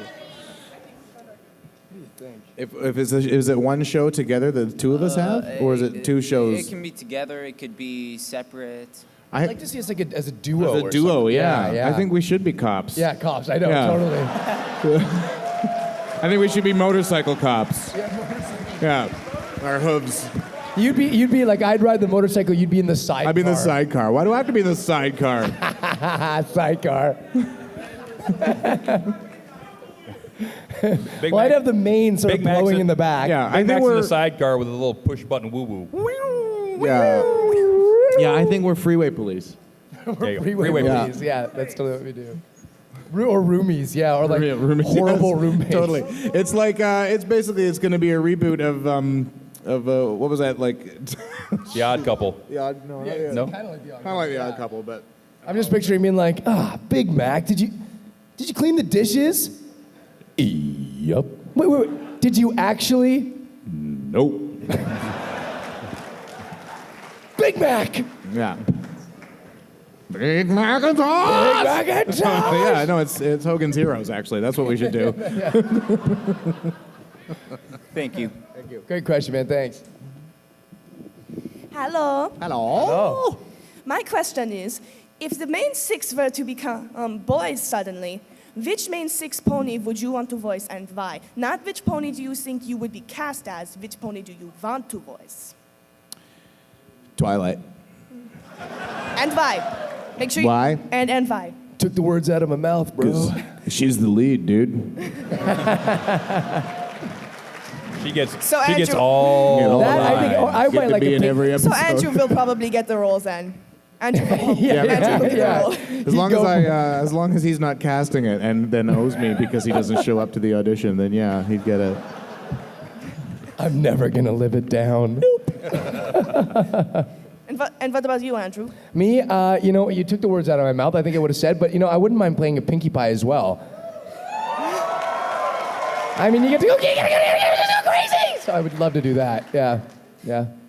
Is it one show together that the two of us have, or is it two shows? It can be together. It could be separate. I'd like to see us like as a duo. As a or duo, something. Yeah. I think we should be cops. Yeah, cops. I know, Yeah. totally. I think we should be motorcycle cops. Yeah, our hooves. You'd be like, I'd ride the motorcycle, you'd be in the sidecar. I'd be in the sidecar. Why do I have to be in the sidecar? Sidecar. Big Well, I'd Mac- have the main sort Big of Mac's blowing in the back. Yeah, Big Mac's in the sidecar with a little push button woo woo. Yeah, I think we're freeway police. Freeway Yeah. police. Yeah, that's totally what we do. Or roomies, yeah, or like Roomies, horrible yes, roommates. Totally. It's like it's going to be a reboot of what was that like? The Odd Couple. The Odd no, Yeah, no. kind of like the Odd Kind of like the Odd Couple, but I'm just picturing being like, Big Mac, did you clean the dishes? Yup. Wait. Did you actually? Nope. Big Mac. Yeah. Big Macintosh! Big Macintosh! Yeah, no, it's Hogan's Heroes, actually. That's what we should do. Thank you. Thank you. Great question, man. Thanks. Hello. Hello. My question is, if the main six were to become boys suddenly, which main six pony would you want to voice and why? Not which pony do you think you would be cast as, which pony do you want to voice? Twilight. And why? Make sure Why? And why? Took the words out of my mouth, bro. She's the lead, dude. She gets So she gets Andrew- all That, the I think lines. I Get might to like be a in big, every So episode. Andrew will probably get the roles then. Andrew will Yeah, Andrew will get yeah. the role. As long as he's not casting it and then owes me because he doesn't show up to the audition, then yeah, he'd get a. I'm never gonna live it down. And what about you, Andrew? Me, you took the words out of my mouth. I think I would have said, but I wouldn't mind playing a Pinkie Pie as well. I mean, you get to go crazy. So I would love to do that. Yeah.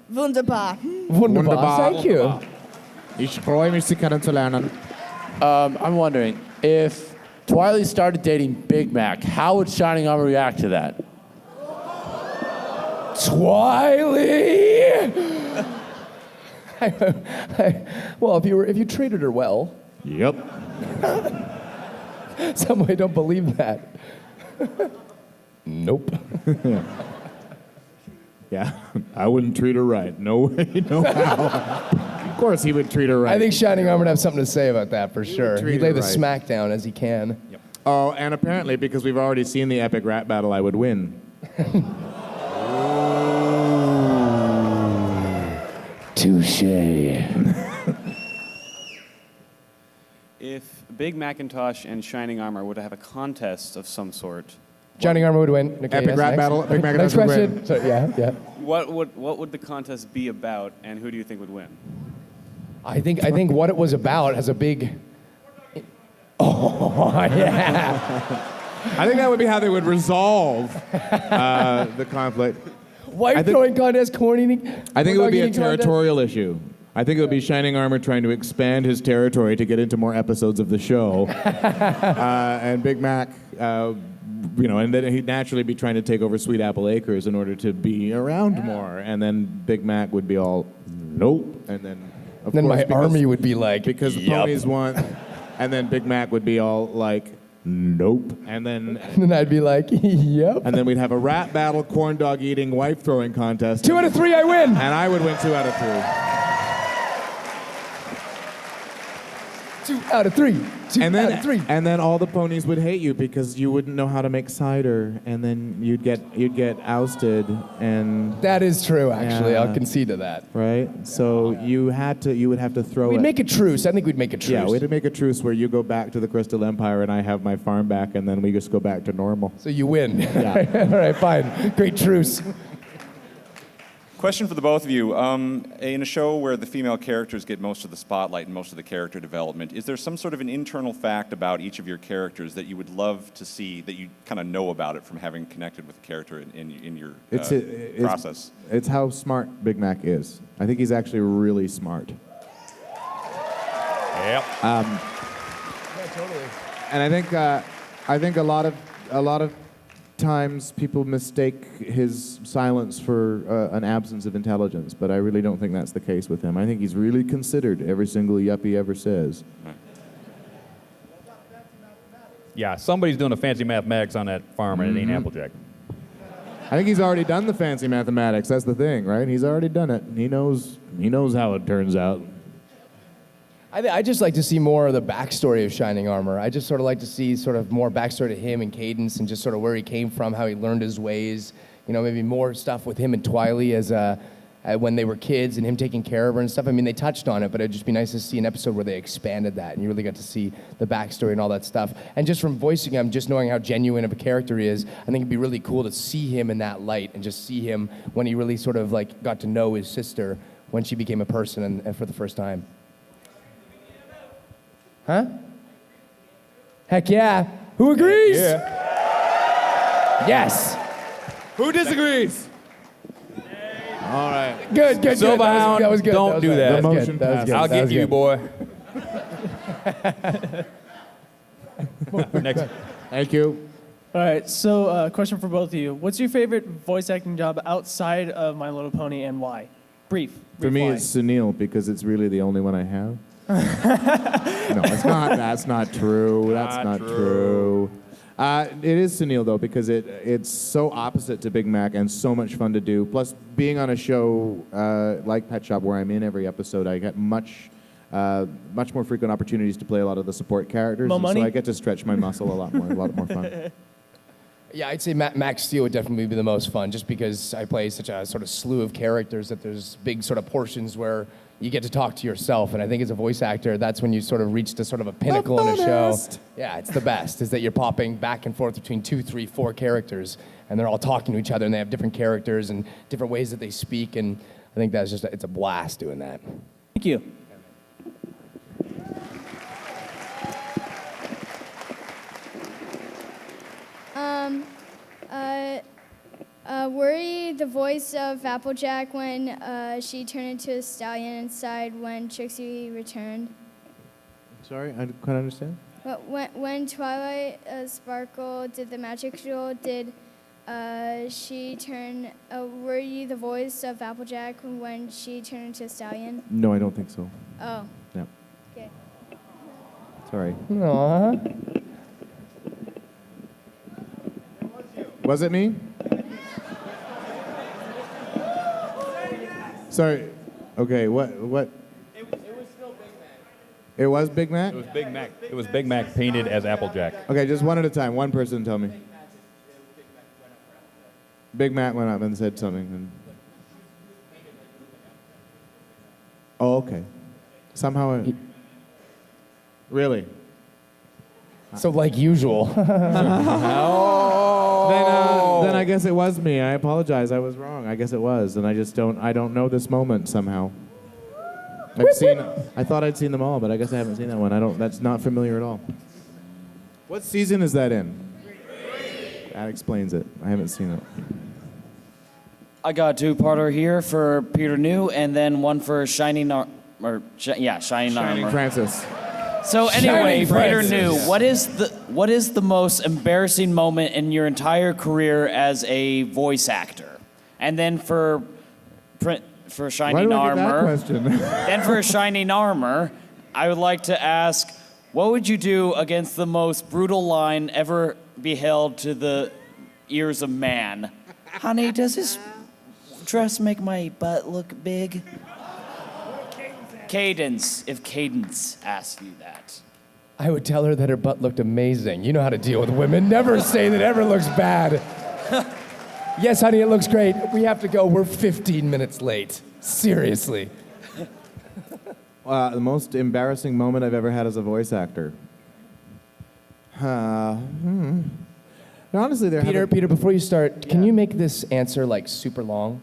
Wunderbar. Wunderbar. Thank you. Ich freue mich, Sie kennenzulernen. I'm wondering, if Twiley started dating Big Mac, how would Shining Armor react to that? Twiley! Well, if you treated her well. Yep. Some I don't believe that. Nope. Yeah, I wouldn't treat her right. No way, no how. Of course he would treat her right. I think Shining Armor would have something to say about that for sure. treat He'd lay her the right. smack down as he can. Yep. Oh, and apparently, because we've already seen the epic rap battle, I would win. Touche. If Big Macintosh and Shining Armor were to have a contest of some sort, Shining Armor would win. Okay, Epic yes, rap next. battle, Big Next Macintosh would question. win. So, yeah. what would the contest be about, and who do you think would win? I think what it was about has a big. Oh yeah. I think that would be how they would resolve the conflict. Wife throwing contest, corn eating. I think it would be a corn dog eating contest. territorial issue. I think it would be Shining Armor trying to expand his territory to get into more episodes of the show. And Big Mac, and then he'd naturally be trying to take over Sweet Apple Acres in order to be around more. And then Big Mac would be all, nope. And then, of Then course, my because- army would be like, because the "Yup." ponies want. And then Big Mac would be all like, nope. And then I'd be like, yep. and then we'd have a rap battle, corn dog eating, wife throwing contest. 2 out of 3, I win. And I would win 2 out of 3. 2 out of 3. 2 And then, out of 3. and then all the ponies would hate you because you wouldn't know how to make cider, and then you'd get ousted, and That is true, actually. Yeah. I'll concede to that. right. So you would have to throw We'd it. make a truce. I think we'd make a truce. Yeah, we'd make a truce where you go back to the Crystal Empire and I have my farm back, and then we just go back to normal. So you win. Yeah. All right, fine. Great truce. Question for the both of you. In a show where the female characters get most of the spotlight and most of the character development, is there some sort of an internal fact about each of your characters that you would love to see, that you kind of know about it from having connected with the character in your process? It's how smart Big Mac is. I think he's actually really smart. Yep. Yeah, totally. And I think a lot of times people mistake his silence for an absence of intelligence, but I really don't think that's the case with him. I think he's really considered every single yup he ever says. Yeah, somebody's doing a fancy mathematics on that farm, and it ain't Applejack. I think he's already done the fancy mathematics. That's the thing, right? He's already done it. He knows how it turns out. I just like to see more of the backstory of Shining Armor. I just sort of like to see sort of more backstory to him and Cadence and just sort of where he came from, how he learned his ways. You know, maybe more stuff with him and Twiley as when they were kids and him taking care of her and stuff. I mean, they touched on it, but it'd just be nice to see an episode where they expanded that and you really got to see the backstory and all that stuff. And just from voicing him, just knowing how genuine of a character he is, I think it'd be really cool to see him in that light and just see him when he really sort of like got to know his sister when she became a person and for the first time. Huh? Heck yeah. Who agrees? Yeah. Yes. Who disagrees? All right. Good. Silverhound, That was good. don't do that. The motion passes. I'll That get was you, good. boy. Next. Thank you. All right, so question for both of you. What's your favorite voice acting job outside of My Little Pony and why? Brief For me, why. it's Sunil because it's really the only one I have. No, it's not. That's not true. That's not true. It is Sunil though because it's so opposite to Big Mac and so much fun to do. Plus, being on a show like Pet Shop where I'm in every episode, I get much more frequent opportunities to play a lot of the support characters. More and money? So I get to stretch my muscle a lot more fun. Yeah, I'd say Max Steel would definitely be the most fun just because I play such a sort of slew of characters that there's big sort of portions where you get to talk to yourself. And I think as a voice actor, that's when you sort of reach the sort of a pinnacle in a show. Yeah, it's the best, is that you're popping back and forth between 2, 3, 4 characters, and they're all talking to each other, and they have different characters and different ways that they speak, and I think that's just, it's a blast doing that. Thank you. Were you the voice of Applejack when she turned into a stallion inside when Trixie returned? Sorry, I don't quite understand. But when Twilight Sparkle did the magic duel, did she turn? Were you the voice of Applejack when she turned into a stallion? No, I don't think so. Oh. No. Okay. Sorry. Aww. Was it me? Sorry. Okay, what? It was still Big Mac. It was Big Mac? It was Big Mac. It was Big Mac painted as Applejack. Okay, just one at a time. One person tell me. Big Mac went up and said something. And... Oh, okay. Somehow it... Really? So like usual. Then I guess it was me. I apologize. I was wrong. I guess it was, and I don't know this moment somehow. I thought I'd seen them all, but I guess I haven't seen that one. That's not familiar at all. What season is that in? That explains it. I haven't seen it. I got a two-parter here for Peter New, and then one for Shining Armor. Shining Francis. So anyway, Shining Peter Francis. New, what is the most embarrassing moment in your entire career as a voice actor? And then for Shining Why do I get that Armor, question? then for Shining Armor, I would like to ask, what would you do against the most brutal line ever beheld to the ears of man? Honey, does this dress make my butt look big? Cadence, if Cadence asked you that. I would tell her that her butt looked amazing. You know how to deal with women. Never say that it ever looks bad. Yes, honey, it looks great. We have to go. We're 15 minutes late. Seriously. The most embarrassing moment I've ever had as a voice actor. Honestly, Peter, before you start, can you make this answer like super long?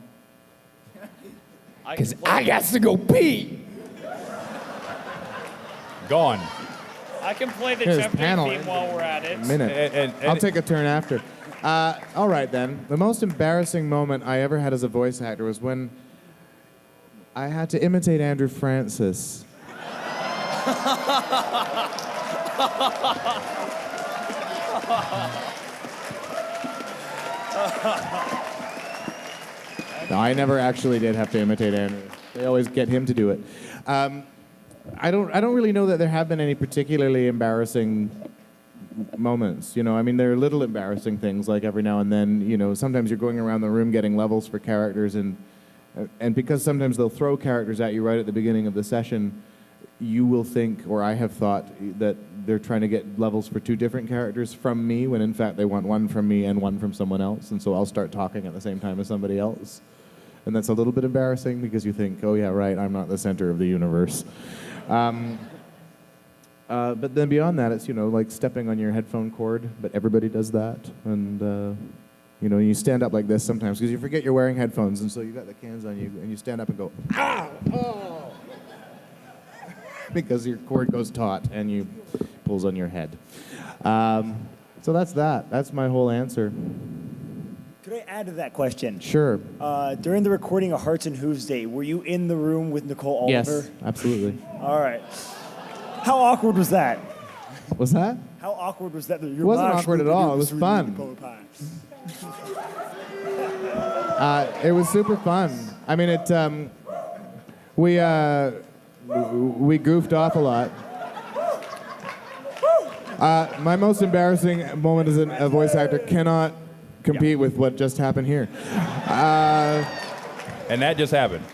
Because I got to go pee. Gone. I can play the Here's Jeopardy panel. theme while we're at it. Minute. I'll take a turn after. All right, then. The most embarrassing moment I ever had as a voice actor was when I had to imitate Andrew Francis. No, I never actually did have to imitate Andrew. They always get him to do it. I don't really know that there have been any particularly embarrassing moments. You know, I mean, there are little embarrassing things, like every now and then, you know, sometimes you're going around the room getting levels for characters, and because sometimes they'll throw characters at you right at the beginning of the session, you will think, or I have thought, that they're trying to get levels for two different characters from me, when in fact they want one from me and one from someone else, and so I'll start talking at the same time as somebody else. And that's a little bit embarrassing because you think, oh yeah, right, I'm not the center of the universe. But then beyond that, it's, you know, like stepping on your headphone cord, but everybody does that. And, you know, you stand up like this sometimes because you forget you're wearing headphones, and so you got the cans on you, and you stand up and go, ow, oh, because your cord goes taut and you pulls on your head. So that's that. That's my whole answer. Could I add to that question? Sure. During the recording of Hearts and Hooves Day, were you in the room with Nicole Oliver? Yes, absolutely. All right. How awkward was that? What's that? How awkward was that? It wasn't awkward at all. It was fun. It was super fun. I mean, we goofed off a lot. My most embarrassing moment as a voice actor cannot compete with what just happened here. And that just happened.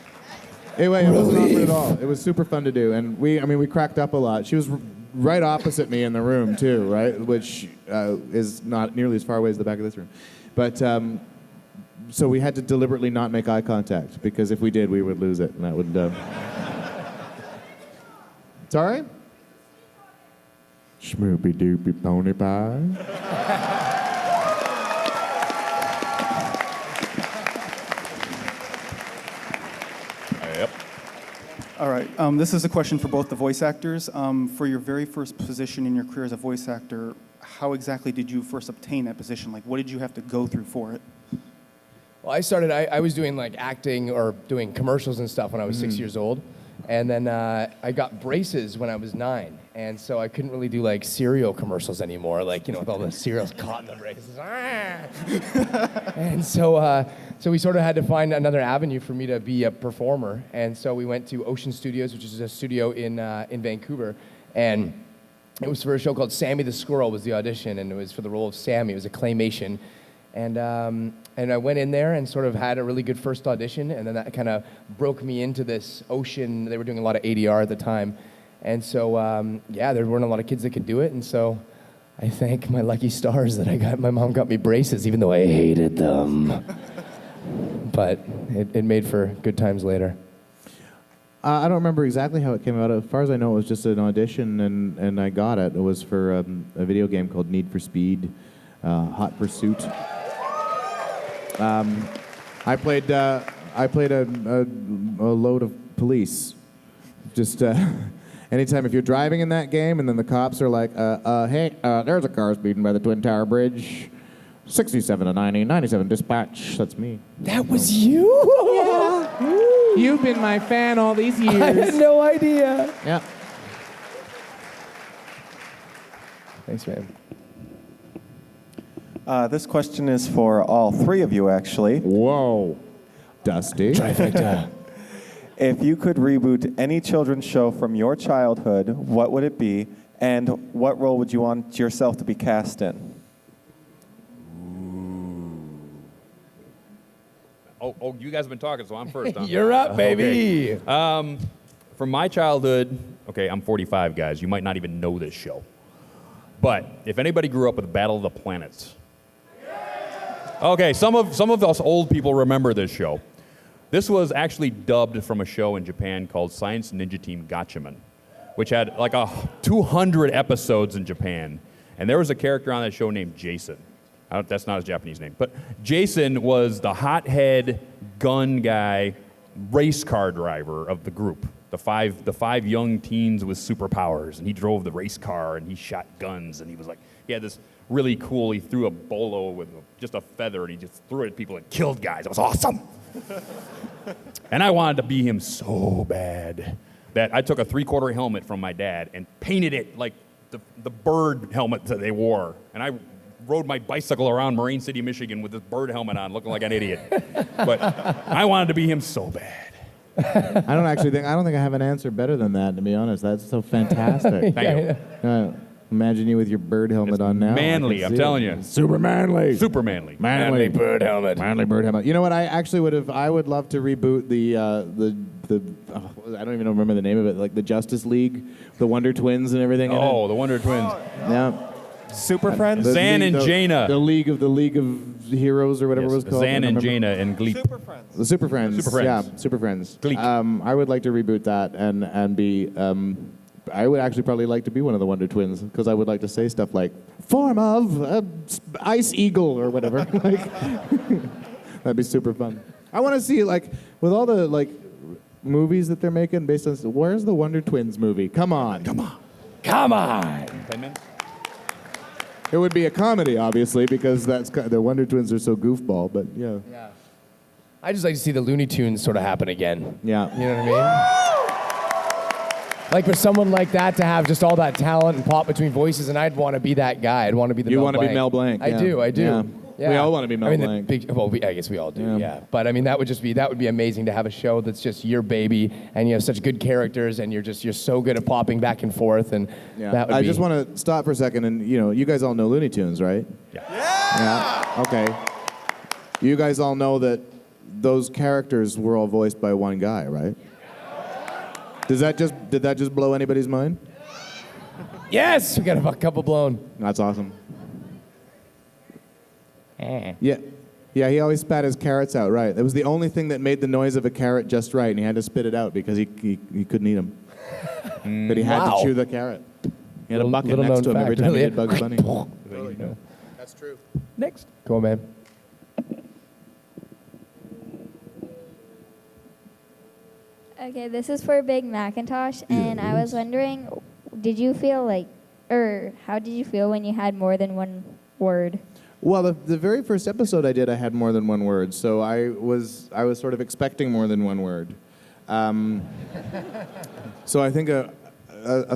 Anyway, it wasn't awkward at all. It was super fun to do, and we cracked up a lot. She was right opposite me in the room too, right, which is not nearly as far away as the back of this room. But so we had to deliberately not make eye contact, because if we did, we would lose it, and that would. Sorry? Schmoopy doopy pony pie. Yep. All right. This is a question for both the voice actors. For your very first position in your career as a voice actor, how exactly did you first obtain that position? Like, what did you have to go through for it? Well, I was doing like acting or doing commercials and stuff when I was 6 years old. And then I got braces when I was 9. And so I couldn't really do like cereal commercials anymore, like, with all the cereals caught in the braces. And so we sort of had to find another avenue for me to be a performer. And so we went to Ocean Studios, which is a studio in Vancouver. And it was for a show called Sammy the Squirrel was the audition, and it was for the role of Sammy. It was a claymation. And I went in there and sort of had a really good first audition, and then that kind of broke me into this Ocean. They were doing a lot of ADR at the time. And so, there weren't a lot of kids that could do it, and so I thank my lucky stars that my mom got me braces, even though I hated them. But it made for good times later. I don't remember exactly how it came out. As far as I know, it was just an audition, and I got it. It was for a video game called Need for Speed, Hot Pursuit. I played a load of police. Just anytime if you're driving in that game, and then the cops are like, hey, there's a car speeding by the Twin Tower Bridge. 67 to 90, 97 dispatch. That's me. That was you? Yeah. You've been my fan all these years. I had no idea. Yeah. Thanks, man. This question is for all three of you, actually. Whoa. Dusty. Trifecta. If you could reboot any children's show from your childhood, what would it be? And what role would you want yourself to be cast in? Oh, you guys have been talking, so I'm first. Huh? You're up, baby. Okay. From my childhood, okay, I'm 45, guys. You might not even know this show. But if anybody grew up with Battle of the Planets, okay, some of us old people remember this show. This was actually dubbed from a show in Japan called Science Ninja Team Gatchaman, which had like 200 episodes in Japan. And there was a character on that show named Jason. That's not his Japanese name. But Jason was the hothead gun guy, race car driver of the group. The five young teens with superpowers. And he drove the race car, and he shot guns. And he had this really cool, he threw a bolo with just a feather, and he just threw it at people and killed guys. It was awesome. And I wanted to be him so bad that I took a 3/4 helmet from my dad and painted it like the bird helmet that they wore. And I rode my bicycle around Marine City, Michigan with this bird helmet on, looking like an idiot. But I wanted to be him so bad. I don't think I have an answer better than that, to be honest. That's so fantastic. Thank you. Imagine you with your bird helmet on now. Manly, I'm telling you. Super manly. Super manly. Manly bird helmet. Manly bird helmet. You know what? I would love to reboot the I don't even remember the name of it, like the Justice League, the Wonder Twins and everything. Oh, the Wonder Twins. Yeah. Super Friends? Zan and Jaina. The League of Heroes or whatever it was called. Zan and Jaina and Gleep. The Super Friends. Super Friends. Yeah, Super Friends. Gleek. I would like to reboot that and be. I would actually probably like to be one of the Wonder Twins because I would like to say stuff like "form of ice eagle" or whatever. Like, that'd be super fun. I want to see with all the movies that they're making based on. Where's the Wonder Twins movie? Come on. 10 minutes. It would be a comedy, obviously, because the Wonder Twins are so goofball. But yeah. Yeah. I just like to see the Looney Tunes sort of happen again. Yeah. You know what I mean? Like for someone like that to have just all that talent and pop between voices, and I'd want to be that guy. I'd want to be the You Mel want to Blanc. be Mel Blanc. I yeah. do. Yeah. Yeah. We all want to be Mel Blanc. I guess we all do. Yeah. But I mean, that would be amazing to have a show that's just your baby, and you have such good characters, and you're so good at popping back and forth, and that would I be. just want to stop for a second, and you guys all know Looney Tunes, right? Yeah. Okay. You guys all know that those characters were all voiced by one guy, right? Did that just blow anybody's mind? Yes, we got a couple blown. That's awesome. Yeah. Yeah, he always spat his carrots out, right. It was the only thing that made the noise of a carrot just right, and he had to spit it out because he couldn't eat them. But he had to chew the carrot. He had a bucket next to him every time he did Bugs Bunny. That's true. Next. Go on, man. Okay, this is for Big Macintosh, and I was wondering, how did you feel when you had more than one word? Well, the very first episode I did, I had more than one word, so I was sort of expecting more than one word. So I think a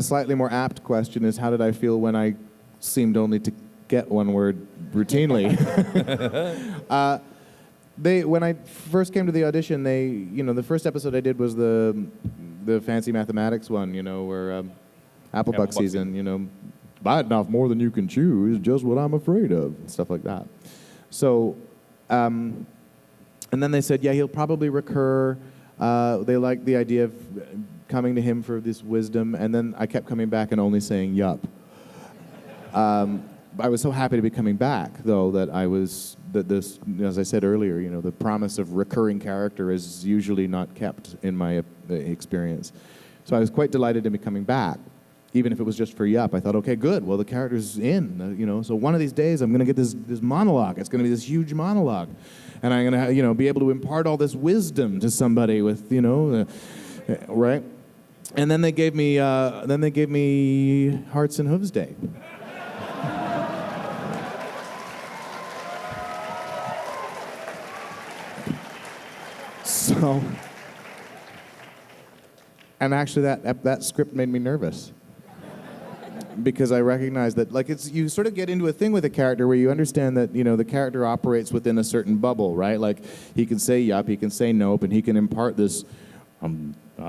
slightly more apt question is, how did I feel when I seemed only to get one word routinely? When I first came to the audition, the first episode I did was the fancy mathematics one, where Applebuck season, biting off more than you can chew is just what I'm afraid of, and stuff like that. So, and then they said, yeah, he'll probably recur. They liked the idea of coming to him for this wisdom, and then I kept coming back and only saying yup. I was so happy to be coming back, though, that this, as I said earlier, the promise of recurring character is usually not kept in my experience. So I was quite delighted to be coming back, even if it was just for yup. I thought, okay, good. Well, the character's in, so one of these days I'm going to get this monologue. It's going to be this huge monologue, and I'm going to, be able to impart all this wisdom to somebody with, right? And then they gave me, Hearts and Hooves Day. So, and actually that script made me nervous, because I recognized that, you sort of get into a thing with a character where you understand that, the character operates within a certain bubble, right? Like, he can say yup, he can say nope, and he can impart this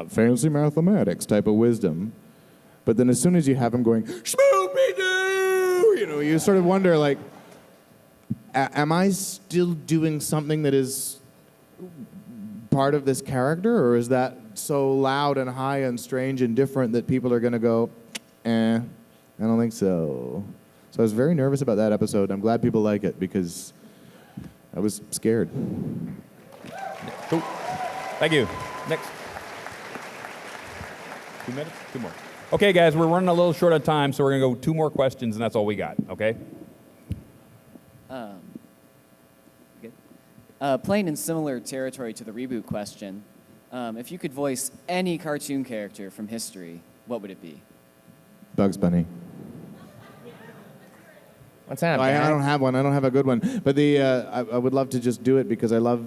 fancy mathematics type of wisdom. But then as soon as you have him going, Shmoopy-doo, you sort of wonder, am I still doing something that is part of this character, or is that so loud and high and strange and different that people are going to go, I don't think so. So I was very nervous about that episode. I'm glad people like it, because I was scared. Cool. Thank you. Next. 2 minutes? 2 more. Okay, guys, we're running a little short on time, so we're going to go 2 more questions, and that's all we got, okay? Good. Playing in similar territory to the reboot question, if you could voice any cartoon character from history, what would it be? Bugs Bunny. What's that? I don't have one. I don't have a good one. But I would love to just do it, because I love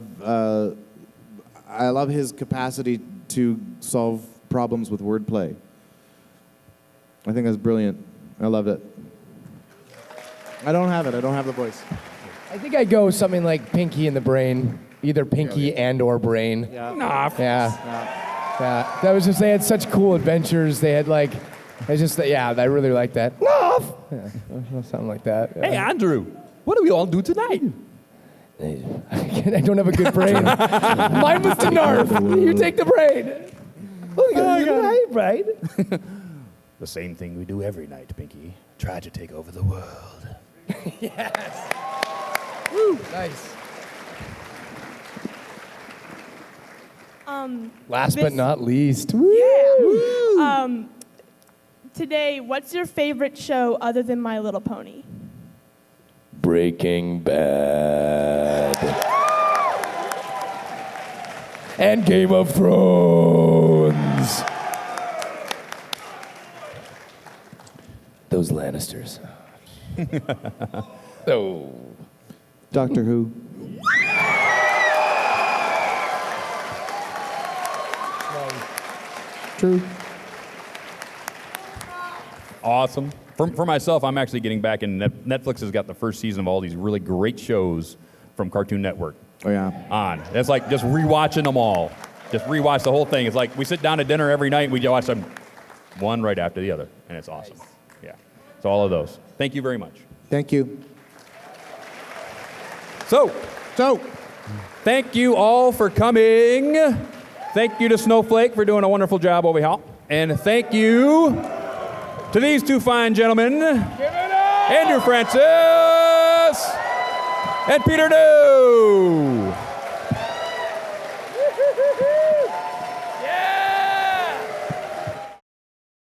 his capacity to solve problems with wordplay. I think that's brilliant. I love it. I don't have it. I don't have the voice. I think I'd go something like Pinky and the Brain, either Pinky and or Brain. Yeah. Yeah. That was just, they had such cool adventures. They had I really like that. Noff! Yeah, something like that. Hey, Andrew, what do we all do tonight? I don't have a good brain. Mine was to Narf. You take the brain. Oh, right? The same thing we do every night, Pinky. Try to take over the world. Yes. Woo, nice. Last but not least. Woo. Yeah. Today, what's your favorite show other than My Little Pony? Breaking Bad. And Game of Thrones. Those Lannisters. Oh. Doctor Who. True. Awesome. For myself, I'm actually getting back in. Netflix has got the first season of all these really great shows from Cartoon Network. Oh, yeah. On. It's like just rewatching them all. Just rewatch the whole thing. It's like we sit down at dinner every night and we watch them one right after the other. And it's awesome. Yeah. So all of those. Thank you very much. Thank you. So, thank you all for coming. Thank you to Snowflake for doing a wonderful job over here. And thank you to these two fine gentlemen, Andrew Francis and Peter New.